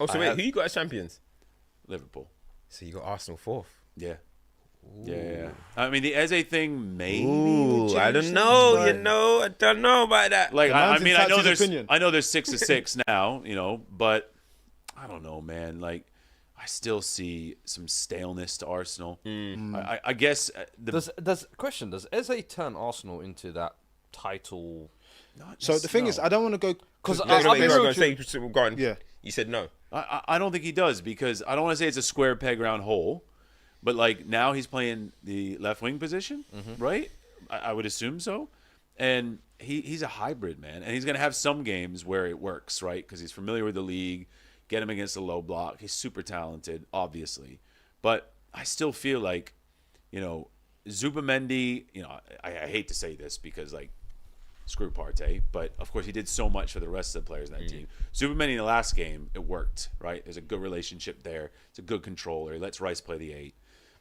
Oh, so wait, who you got as champions? Liverpool. So you got Arsenal fourth. Yeah. Yeah. I mean, the Eze thing maybe. Ooh, I don't know. But, I don't know about that. Like, I man's mean, I know entitled to his there's, opinion. 6-6 now, but I don't know, man. Like, I still see some staleness to Arsenal. I guess Does Eze turn Arsenal into that title? So the thing is, I don't want to go Because Go on. Yeah. You said no. I don't think he does, because I don't want to say it's a square peg round hole, but like now he's playing the left wing position, right? I would assume so, and he's a hybrid, man, and he's gonna have some games where it works, right? Because he's familiar with the league. Get him against a low block. He's super talented, obviously, but I still feel like, Zubimendi. I hate to say this because like, screw Partey, but of course he did so much for the rest of the players in that team. Zubimendi in the last game, it worked, right? There's a good relationship there. It's a good controller. He lets Rice play the 8.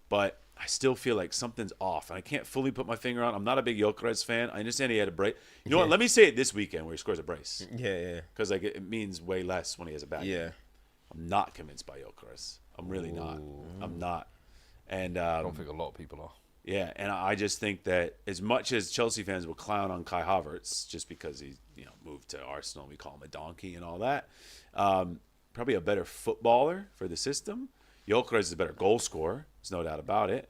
But I still feel like something's off, and I can't fully put my finger on. I'm not a big Gyokeres fan. I understand he had a brace. You know what? Let me say it this weekend where he scores a brace. Yeah. Because like it means way less when he has a bad game. I'm not convinced by Gyokeres. I'm really not. I'm not. And I don't think a lot of people are. Yeah, and I just think that as much as Chelsea fans will clown on Kai Havertz just because he moved to Arsenal, we call him a donkey and all that, probably a better footballer for the system. Gyokeres is a better goal scorer. There's no doubt about it.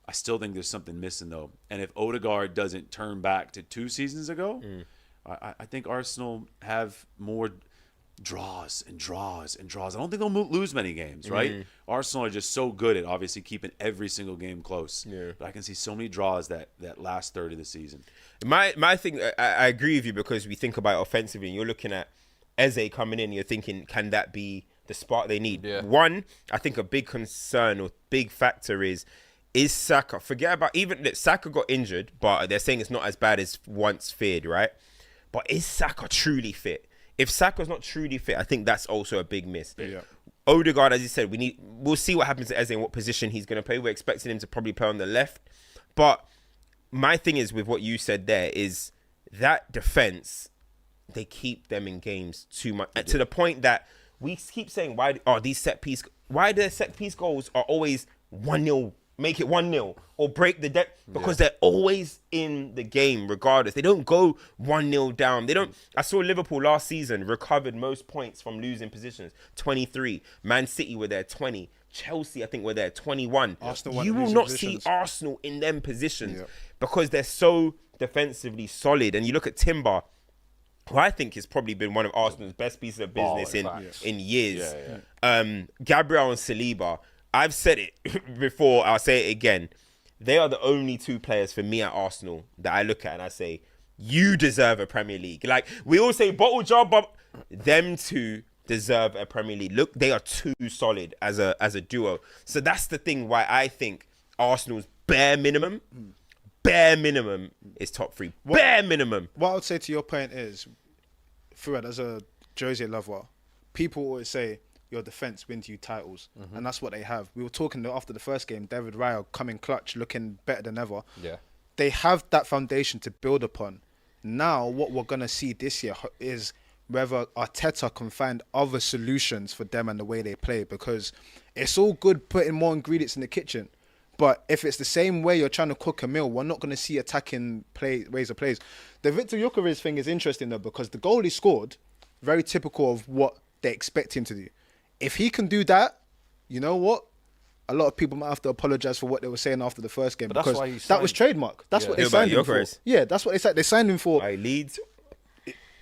I still think there's something missing, though. And if Odegaard doesn't turn back to 2 seasons ago, I think Arsenal have more draws and draws and draws. I don't think they'll lose many games, right? Arsenal are just so good at obviously keeping every single game close. Yeah. But I can see so many draws that last third of the season. My thing, I agree with you, because we think about offensively, and you're looking at Eze coming in, you're thinking, can that be the spark they need? Yeah. One, I think a big concern or big factor is Saka. Forget about even that Saka got injured, but they're saying it's not as bad as once feared, right? But is Saka truly fit? If Saka's not truly fit, I think that's also a big miss. Yeah. Odegaard, as you said, we'll see what happens to Eze and what position he's going to play. We're expecting him to probably play on the left. But my thing is with what you said there is that defense, they keep them in games too much. To the point that we keep saying, why their set piece goals are always 1-0, make it 1-0 or break the deck, because they're always in the game regardless. They don't go 1-0 down. I saw Liverpool last season recovered most points from losing positions, 23. Man City were there 20. Chelsea, I think, were there 21. You will not see Arsenal in them positions because they're so defensively solid. And you look at Timber, who I think has probably been one of Arsenal's best pieces of business in years. Gabriel and Saliba, I've said it before, I'll say it again. They are the only 2 players for me at Arsenal that I look at and I say, you deserve a Premier League. Like, we all say bottle job, but them 2 deserve a Premier League. Look, they are too solid as a duo. So that's the thing why I think Arsenal's bare minimum is top 3. Bare minimum. What I would say to your point is, Fuad, as a Jose lover, people always say your defense wins you titles, and that's what they have. We were talking after the first game, David Raya coming clutch, looking better than ever. Yeah, they have that foundation to build upon. Now, what we're gonna see this year is whether Arteta can find other solutions for them and the way they play, because it's all good putting more ingredients in the kitchen, but if it's the same way you're trying to cook a meal, we're not going to see attacking ways of plays. The Victor Gyokeres thing is interesting though, because the goal he scored, very typical of what they expect him to do. If he can do that, you know what? A lot of people might have to apologise for what they were saying after the first game, but because that was trademark. That's what they signed him for. Yeah, that's what they said. They signed him for. Leeds.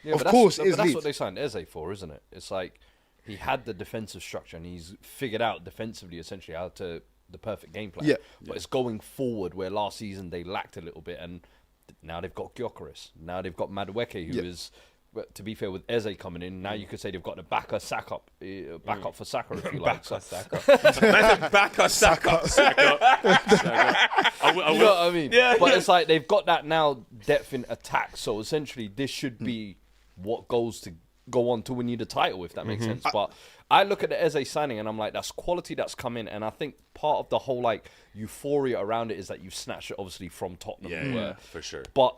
Yeah, of course, but that's what they signed Eze for, isn't it? It's like he had the defensive structure and he's figured out defensively essentially how to the perfect game plan. But it's going forward where last season they lacked a little bit, and now they've got Gyokeres. Now they've got Madueke, who is, to be fair, with Eze coming in, now you could say they've got the backup for Saka, if you like. Backup Saka. You know what I mean? Yeah. But it's like they've got that now depth in attack, so essentially this should be what goes to go on to win you the title, if that makes sense. But I look at the Eze signing and I'm like, that's quality that's come in, and I think part of the whole like euphoria around it is that you've snatched it obviously from Tottenham. Yeah, for sure. But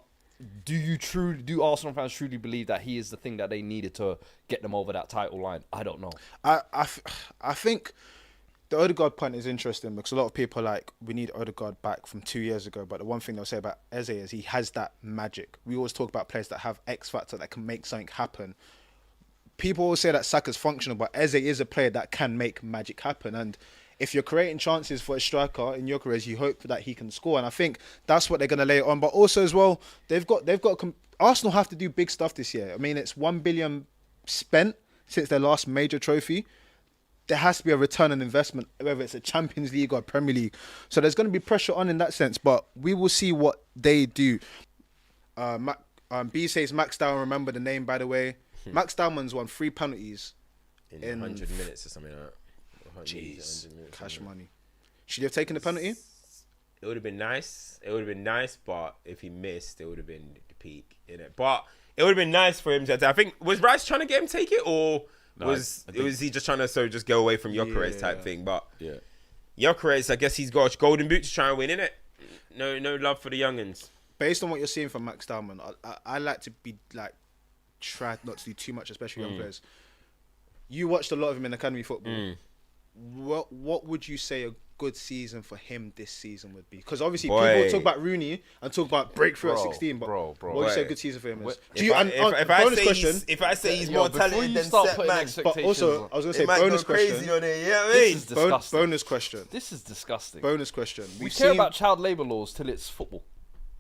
do Arsenal fans truly believe that he is the thing that they needed to get them over that title line? I don't know. I think the Odegaard point is interesting because a lot of people are like, we need Odegaard back from 2 years ago. But the one thing they'll say about Eze is he has that magic. We always talk about players that have X factor that can make something happen. People always say that Saka's functional, but Eze is a player that can make magic happen. And if you're creating chances for a striker in Gyokeres, you hope that he can score. And I think that's what they're going to lay it on. But also as well, Arsenal have to do big stuff this year. I mean, it's 1 billion spent since their last major trophy. There has to be a return on investment, whether it's a Champions League or a Premier League. So there's going to be pressure on in that sense, but we will see what they do. B says Max Dowman, remember the name, by the way. Max Dowman's won 3 penalties in 100 minutes or something like that. Jeez, cash money. Should he have taken the penalty? It would have been nice. But if he missed, it would have been the peak, innit? But it would have been nice for him to. I think, was Rice trying to get him to take it, or was he just trying to just go away from Gyokeres type thing? But Gyokeres, I guess he's got a golden boot to try and win, innit? No love for the youngins. Based on what you're seeing from Max Dowman, I like to be like try not to do too much, especially young players. You watched a lot of him in academy football. What would you say a good season for him this season would be? Because obviously people talk about Rooney and talk about breakthrough at 16, but what would you say a good season for him is? If I say he's more talented than Sepp Max, but also I was going to say bonus question. Crazy on it, you know what I mean? This is disgusting. Bonus question. This is disgusting. Bonus question. We care about child labour laws till it's football.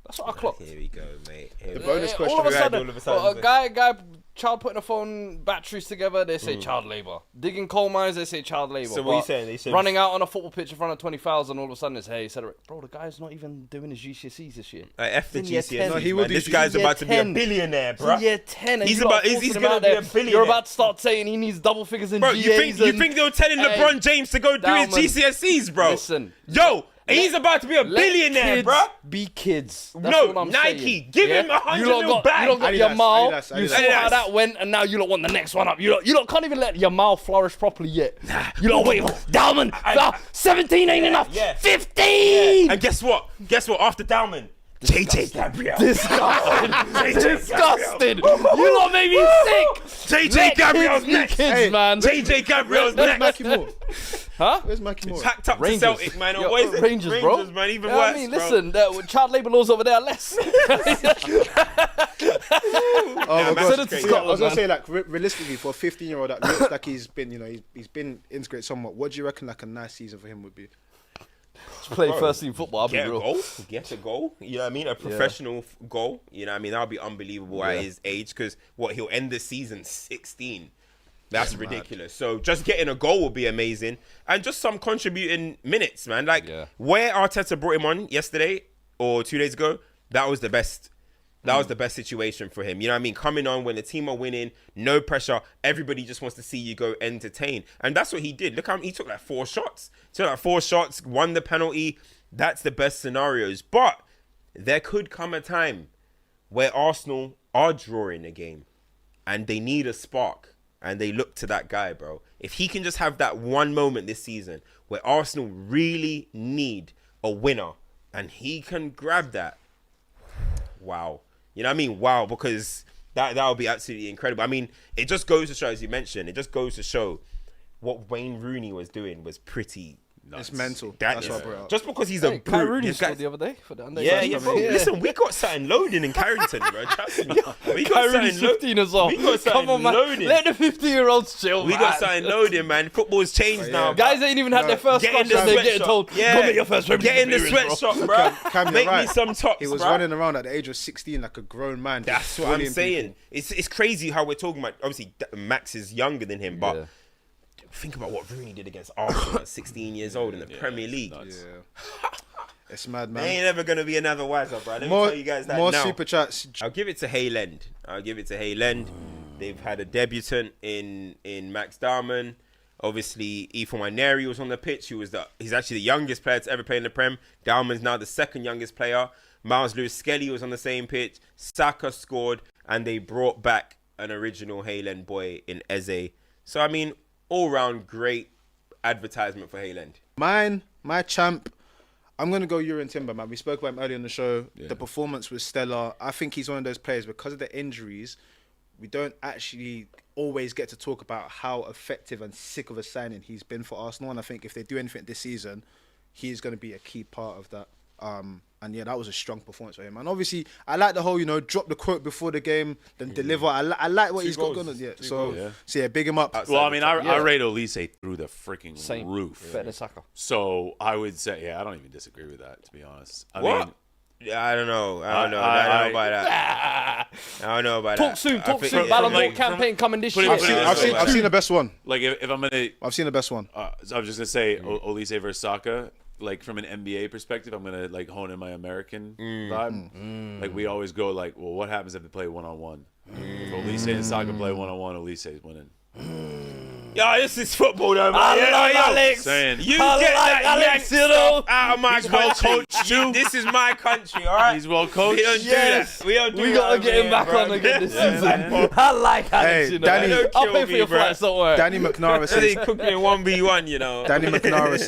That's what I clocked. Here we go, mate. The bonus question. All of a sudden, a guy, child putting a phone batteries together, they say child labour. Digging coal mines, they say child labour. So what are you saying? They said running out on a football pitch in front of 20,000, all of a sudden it's hey, bro, the guy's not even doing his GCSEs this year. F the GCSEs. No, he will do. This guy's about to be a billionaire, bro. Year 10. He's going to be a billionaire. You're about to start saying he needs double figures in GAs. You think they were telling LeBron James to go do his GCSEs, bro? Listen. Yo. He's about to be a billionaire, bro. Be kids. That's what I'm Nike, saying. give him 100 mil back. You don't got your mile. You saw Adidas. how that went, and now you don't want the next one up. You don't can't even let your mile flourish properly yet. You don't wait. Dowman, 17 ain't enough. 15. Yeah. And guess what? After Dowman, JJ Gabriel. Disgusting. You lot made me sick. JJ Gabriel's next. Kids, man. JJ Gabriel's next. Mikey Moore? Huh? Where's Mikey Moore? Packed up Rangers. to Celtic, man. Yo, What is it? Rangers, bro. Man, even Yeah, worse, I mean, bro. listen, child labour laws over there are less. Oh my man, God. crazy. I was gonna say, like, realistically, for a 15-year-old that looks like he's been, he's been integrated somewhat. What do you reckon like a nice season for him would be? Just play first team football. I'll be Get a real. goal. Get a goal. You know what I mean? A professional goal. You know what I mean? That'll be unbelievable at his age because he'll end the season 16. That's ridiculous. So just getting a goal would be amazing. And just some contributing minutes, man. Like where Arteta brought him on yesterday or 2 days ago, that was the best. That was the best situation for him. You know what I mean? Coming on when the team are winning, no pressure. Everybody just wants to see you go entertain. And that's what he did. Look how he took like 4 shots. Won the penalty. That's the best scenarios. But there could come a time where Arsenal are drawing a game and they need a spark. And they look to that guy, bro. If he can just have that one moment this season where Arsenal really need a winner and he can grab that, wow. You know what I mean? Wow, because that would be absolutely incredible. I mean, it just goes to show, as you mentioned, it just goes to show what Wayne Rooney was doing was pretty nuts. It's mental. That's what I brought up. Just because he's a Kai brute. Rooney this scored guy's- the other day for the under. Yeah, bro. Listen, we got something loading in Carrington, bro. Trust me. We Kai got Rooney's something 15 as well. We got something Come on, man. loading. Let the 15-year-olds chill, We man. got something loading, man. Football's changed now. Guys ain't even had their first Get in scratch the and they're getting sweatshop. told, Yeah. go make your first Premier Get in the League appearance, bro. sweatshop, bro. Cam, you're Make me right. some tops, He was bro. running around at the age of 16 like a grown man. just That's what I'm bullying saying. people. It's crazy how we're talking about. Obviously, Max is younger than him, but Yeah. think about what Rooney did against Arsenal at 16 years old in the Premier League. Yeah. It's mad, There man. ain't ever gonna be another wiser, bro. Let me More, tell you guys that more now. super chats. I'll give it to Hayland. They've had a debutant in Max Dowman. Obviously, Ethan Waneri was on the pitch. He's actually the youngest player to ever play in the Prem. Dowman's now the second youngest player. Miles Lewis-Skelly was on the same pitch. Saka scored, and they brought back an original Hayland boy in Eze. So, I mean, all-round great advertisement for Hayland. My champ, I'm going to go Urin Timber, man. We spoke about him earlier in the show. Yeah. The performance was stellar. I think he's one of those players, because of the injuries, we don't actually always get to talk about how effective and sick of a signing he's been for Arsenal. And I think if they do anything this season, he's going to be a key part of that. And yeah, that was a strong performance for him. And obviously, I like the whole, drop the quote before the game, then deliver. I like what he's got going on. Yeah. So yeah, big him up. Well, I mean, I rate Olise through the freaking roof. Better than Saka. So I would say, I don't even disagree with that, to be honest. I mean, I don't know. I don't know about that. I don't know about that. Talk soon. Ballon d'Or campaign coming this year. I've seen the best one. Like, if I'm gonna... I've seen the best one. So I was just going to say, Olise versus Saka, like, from an NBA perspective, I'm going to, like, hone in my American vibe. Like, we always go, like, well, what happens if they play one-on-one? If Olise and Saka play one-on-one, Olise is winning. Yo, this is football, though, man. Alex. You get that Alex stuff out of my country. Well coached too. This is my country, all right? He's well coached. We don't do that. We don't do that. We got to get him back on again this season. I like Alex, Danny, I'll pay for your flights, don't worry. Danny McNara says... He's cooking 1v1, Danny McNara says...